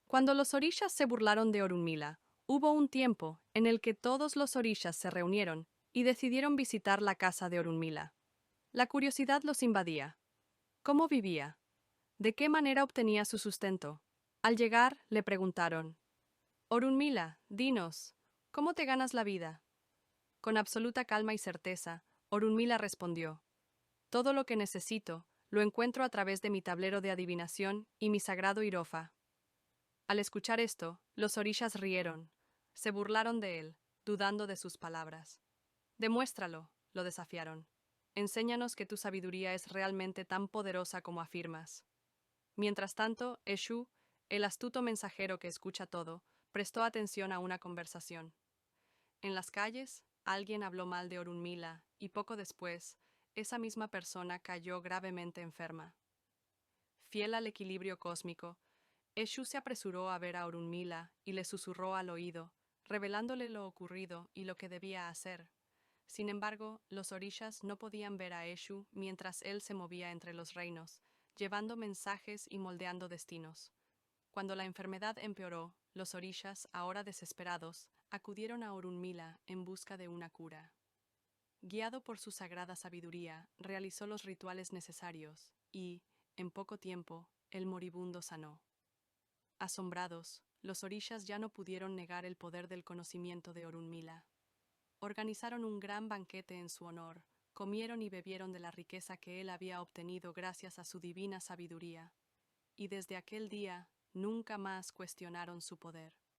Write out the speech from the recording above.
Cuando los orishas se burlaron de Orunmila, hubo un tiempo en el que todos los orishas se reunieron y decidieron visitar la casa de Orunmila. La curiosidad los invadía. ¿Cómo vivía? ¿De qué manera obtenía su sustento? Al llegar, le preguntaron: Orunmila, dinos, ¿cómo te ganas la vida? Con absoluta calma y certeza, Orunmila respondió: todo lo que necesito lo encuentro a través de mi tablero de adivinación y mi sagrado Irofa. Al escuchar esto, los orishas rieron, se burlaron de él, dudando de sus palabras. Demuéstralo, lo desafiaron. Enséñanos que tu sabiduría es realmente tan poderosa como afirmas. Mientras tanto, Eshu, el astuto mensajero que escucha todo, prestó atención a una conversación. En las calles, alguien habló mal de Orunmila y poco después, esa misma persona cayó gravemente enferma. Fiel al equilibrio cósmico, Eshu se apresuró a ver a Orunmila y le susurró al oído, revelándole lo ocurrido y lo que debía hacer. Sin embargo, los orishas no podían ver a Eshu mientras él se movía entre los reinos, llevando mensajes y moldeando destinos. Cuando la enfermedad empeoró, los orishas, ahora desesperados, acudieron a Orunmila en busca de una cura. Guiado por su sagrada sabiduría, realizó los rituales necesarios y, en poco tiempo, el moribundo sanó. Asombrados, los orishas ya no pudieron negar el poder del conocimiento de Orunmila. Organizaron un gran banquete en su honor, comieron y bebieron de la riqueza que él había obtenido gracias a su divina sabiduría, y desde aquel día nunca más cuestionaron su poder.